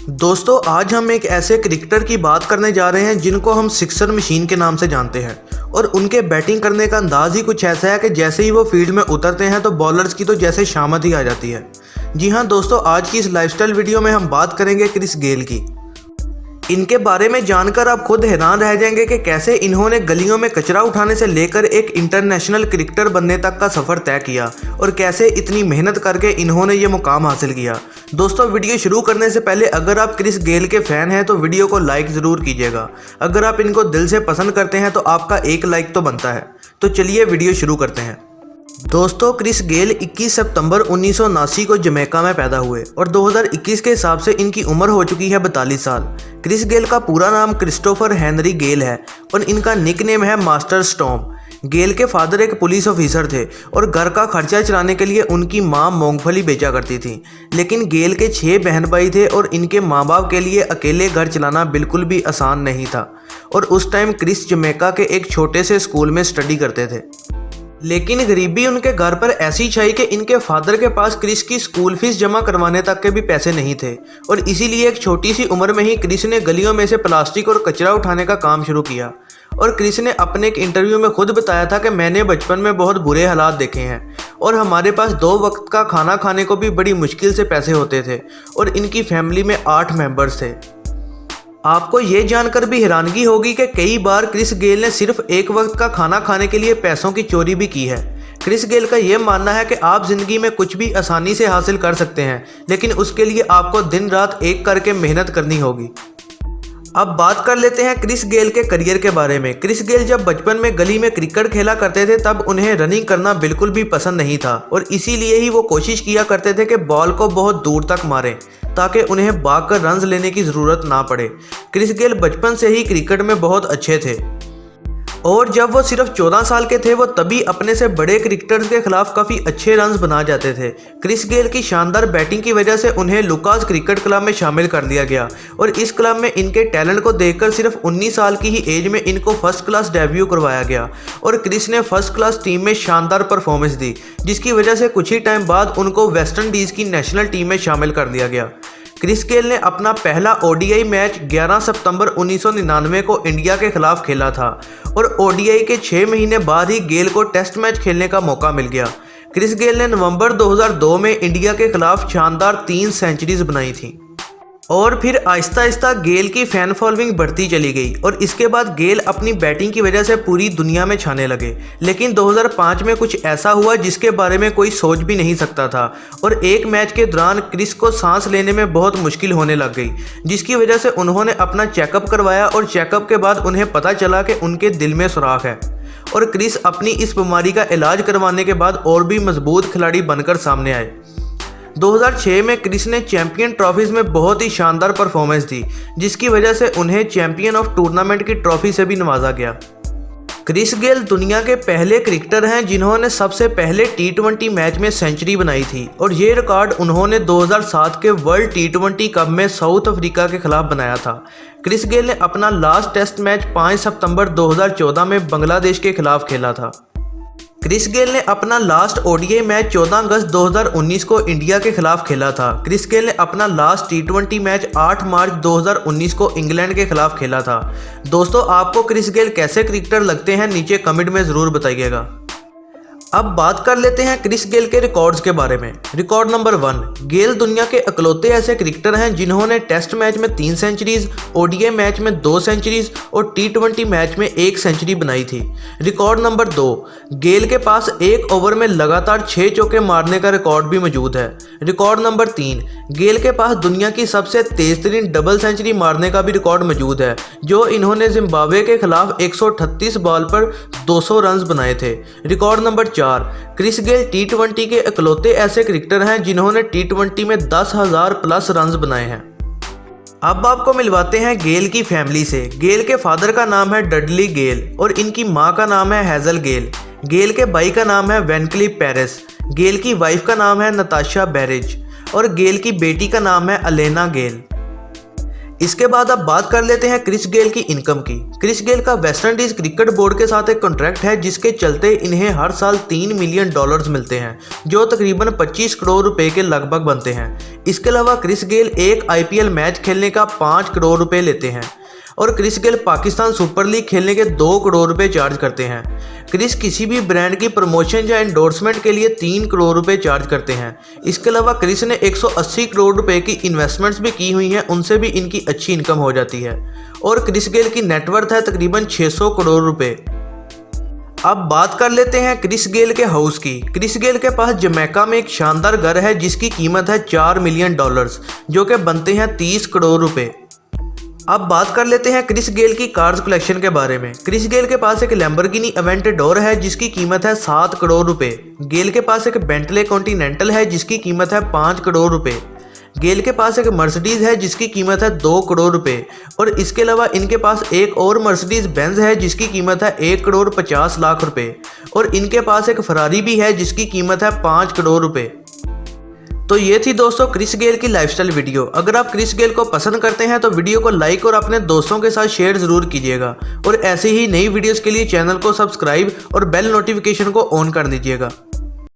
दोस्तों आज हम एक ऐसे क्रिकेटर की बात करने जा रहे हैं जिनको हम सिक्सर मशीन के नाम से जानते हैं और उनके बैटिंग करने का अंदाज ही कुछ ऐसा है कि जैसे ही वो फील्ड में उतरते हैं तो बॉलर्स की तो जैसे शामत ही आ जाती है। जी हाँ दोस्तों, आज की इस लाइफस्टाइल वीडियो में हम बात करेंगे क्रिस गेल की। इनके बारे में जानकर आप खुद हैरान रह जाएंगे कि कैसे इन्होंने गलियों में कचरा उठाने से लेकर एक इंटरनेशनल क्रिकेटर बनने तक का सफ़र तय किया और कैसे इतनी मेहनत करके इन्होंने ये मुकाम हासिल किया। दोस्तों वीडियो शुरू करने से पहले अगर आप क्रिस गेल के फ़ैन हैं तो वीडियो को लाइक ज़रूर कीजिएगा। अगर आप इनको दिल से पसंद करते हैं तो आपका एक लाइक तो बनता है। तो चलिए वीडियो शुरू करते हैं। दोस्तों क्रिस गेल 21 सितंबर 1979 को जमैका में पैदा हुए और 2021 के हिसाब से इनकी उम्र हो चुकी है 42 साल। क्रिस गेल का पूरा नाम क्रिस्टोफर हेनरी गेल है और इनका निकनेम है मास्टर स्टॉर्म। गेल के फादर एक पुलिस ऑफिसर थे और घर का खर्चा चलाने के लिए उनकी मां मूंगफली बेचा करती थी। लेकिन गेल के 6 बहन भाई थे और इनके माँ बाप के लिए अकेले घर चलाना बिल्कुल भी आसान नहीं था और उस टाइम क्रिस जमैका के एक छोटे से स्कूल में स्टडी करते थे। लेकिन गरीबी उनके घर पर ऐसी छाई कि इनके फादर के पास क्रिस की स्कूल फीस जमा करवाने तक के भी पैसे नहीं थे और इसीलिए एक छोटी सी उम्र में ही क्रिस ने गलियों में से प्लास्टिक और कचरा उठाने का काम शुरू किया। और क्रिस ने अपने एक इंटरव्यू में खुद बताया था कि मैंने बचपन में बहुत बुरे हालात देखे हैं और हमारे पास 2 वक्त का खाना खाने को भी बड़ी मुश्किल से पैसे होते थे और इनकी फैमिली में 8 मेंबर्स थे। आपको ये जानकर भी हैरानगी होगी कि कई बार क्रिस गेल ने सिर्फ एक वक्त का खाना खाने के लिए पैसों की चोरी भी की है। क्रिस गेल का ये मानना है कि आप ज़िंदगी में कुछ भी आसानी से हासिल कर सकते हैं, लेकिन उसके लिए आपको दिन रात एक करके मेहनत करनी होगी। अब बात कर लेते हैं क्रिस गेल के करियर के बारे में। क्रिस गेल जब बचपन में गली में क्रिकेट खेला करते थे तब उन्हें रनिंग करना बिल्कुल भी पसंद नहीं था और इसीलिए ही वो कोशिश किया करते थे कि बॉल को बहुत दूर तक मारें ताकि उन्हें भागकर रन्स लेने की ज़रूरत ना पड़े। क्रिस गेल बचपन से ही क्रिकेट में बहुत अच्छे थे और जब वो सिर्फ 14 साल के थे वो तभी अपने से बड़े क्रिकेटर्स के खिलाफ काफ़ी अच्छे रन्स बना जाते थे। क्रिस गेल की शानदार बैटिंग की वजह से उन्हें लुकास क्रिकेट क्लब में शामिल कर दिया गया और इस क्लब में इनके टैलेंट को देखकर सिर्फ 19 साल की ही एज में इनको फर्स्ट क्लास डेब्यू करवाया गया और क्रिस ने फर्स्ट क्लास टीम में शानदार परफॉर्मेंस दी, जिसकी वजह से कुछ ही टाइम बाद उनको वेस्ट इंडीज़ की नेशनल टीम में शामिल कर दिया गया। क्रिस गेल ने अपना पहला ओडीआई मैच 11 सितंबर 1999 को इंडिया के खिलाफ खेला था और ओडीआई के 6 महीने बाद ही गेल को टेस्ट मैच खेलने का मौका मिल गया। क्रिस गेल ने नवंबर 2002 में इंडिया के खिलाफ शानदार 3 सेंचुरीज बनाई थी और फिर आहिस्ता आहिस्ता गेल की फ़ैन फॉलोइंग बढ़ती चली गई और इसके बाद गेल अपनी बैटिंग की वजह से पूरी दुनिया में छाने लगे। लेकिन 2005 में कुछ ऐसा हुआ जिसके बारे में कोई सोच भी नहीं सकता था और एक मैच के दौरान क्रिस को सांस लेने में बहुत मुश्किल होने लग गई, जिसकी वजह से उन्होंने अपना चेकअप करवाया और चेकअप के बाद उन्हें पता चला कि उनके दिल में सुराख है और क्रिस अपनी इस बीमारी का इलाज करवाने के बाद और भी मजबूत खिलाड़ी बनकर सामने आए। 2006 में क्रिस ने चैंपियन ट्रॉफीज़ में बहुत ही शानदार परफॉर्मेंस दी, जिसकी वजह से उन्हें चैंपियन ऑफ टूर्नामेंट की ट्रॉफी से भी नवाजा गया। क्रिस गेल दुनिया के पहले क्रिकेटर हैं जिन्होंने सबसे पहले T20 मैच में सेंचुरी बनाई थी और ये रिकॉर्ड उन्होंने 2007 के वर्ल्ड T20 कप में साउथ अफ्रीका के खिलाफ बनाया था। क्रिस गेल ने अपना लास्ट टेस्ट मैच 5 सितंबर 2014 में बांग्लादेश के खिलाफ खेला था। क्रिस गेल ने अपना लास्ट ओडीआई मैच 14 अगस्त 2019 को इंडिया के खिलाफ खेला था। क्रिस गेल ने अपना लास्ट T20 मैच 8 मार्च 2019 को इंग्लैंड के खिलाफ खेला था। दोस्तों आपको क्रिस गेल कैसे क्रिकेटर लगते हैं नीचे कमेंट में ज़रूर बताइएगा। अब बात कर लेते हैं क्रिस गेल के रिकॉर्ड्स के बारे में। रिकॉर्ड नंबर 1, गेल दुनिया के इकलौते ऐसे क्रिकेटर हैं जिन्होंने टेस्ट मैच में 3 सेंचुरीज, ओडीआई मैच में 2 सेंचुरीज और T20 मैच में 1 सेंचुरी बनाई थी। रिकॉर्ड नंबर 2, गेल के पास एक ओवर में लगातार 6 चौके मारने का रिकॉर्ड भी मौजूद है। रिकॉर्ड नंबर 3, गेल के पास दुनिया की सबसे तेज तरीन डबल सेंचुरी मारने का भी रिकॉर्ड मौजूद है, जो इन्होंने जिम्बाब्वे के खिलाफ 138 बॉल पर 200 रन बनाए थे। Record number 4, Chris Gayle T20 के इकलौते ऐसे क्रिकेटर हैं जिन्होंने T20 में 10,000 प्लस रन्स बनाए हैं। अब आपको मिलवाते हैं गेल की फैमिली से। गेल के फादर का नाम है डडली गेल और इनकी मां का नाम है हेजल गेल। गेल के भाई का नाम है वैनक्लिफ पेरिस। गेल की वाइफ का नाम है नताशा बैरिज और गेल की बेटी का नाम है अलेना गेल। इसके बाद अब बात कर लेते हैं क्रिस गेल की इनकम की। क्रिस गेल का वेस्ट इंडीज क्रिकेट बोर्ड के साथ एक कॉन्ट्रैक्ट है जिसके चलते इन्हें हर साल $3 मिलियन मिलते हैं, जो तकरीबन 25 करोड़ रुपए के लगभग बनते हैं। इसके अलावा क्रिस गेल एक IPL मैच खेलने का 5 करोड़ रुपए लेते हैं और Chris Gayle Pakistan Super League खेलने के 2 करोड़ रुपए चार्ज करते हैं। क्रिस किसी भी ब्रांड की प्रमोशन या एंडोर्समेंट के लिए 3 करोड़ रुपए चार्ज करते हैं। इसके अलावा क्रिस ने 180 करोड़ रुपए की इन्वेस्टमेंट्स भी की हुई हैं, उनसे भी इनकी अच्छी इनकम हो जाती है और क्रिस गेल की नेटवर्थ है तकरीबन 600 करोड़ रुपए। अब बात कर लेते हैं क्रिस गेल के हाउस की। क्रिस गेल के पास जमैका में एक शानदार घर है जिसकी कीमत है $4 मिलियन, जो कि बनते हैं 30 करोड़ रुपए। अब बात कर लेते हैं क्रिस गेल की कार्स कलेक्शन के बारे में। क्रिस गेल के पास एक लैम्बोर्गिनी अवेंटेडोर है जिसकी कीमत है 7 करोड़ रुपए। गेल के पास एक बेंटले कॉन्टिनेंटल है जिसकी कीमत है 5 करोड़ रुपए। गेल के पास एक मर्सिडीज है जिसकी कीमत है 2 करोड़ रुपए और इसके अलावा इनके पास एक और मर्सिडीज बेंज है जिसकी कीमत है 1 करोड़ 50 लाख रुपए और इनके पास एक फरारी भी है जिसकी कीमत है 5 करोड़ रुपए। तो ये थी दोस्तों क्रिस गेल की लाइफस्टाइल वीडियो। अगर आप क्रिस गेल को पसंद करते हैं तो वीडियो को लाइक और अपने दोस्तों के साथ शेयर ज़रूर कीजिएगा और ऐसे ही नई वीडियोस के लिए चैनल को सब्सक्राइब और बेल नोटिफिकेशन को ऑन कर दीजिएगा।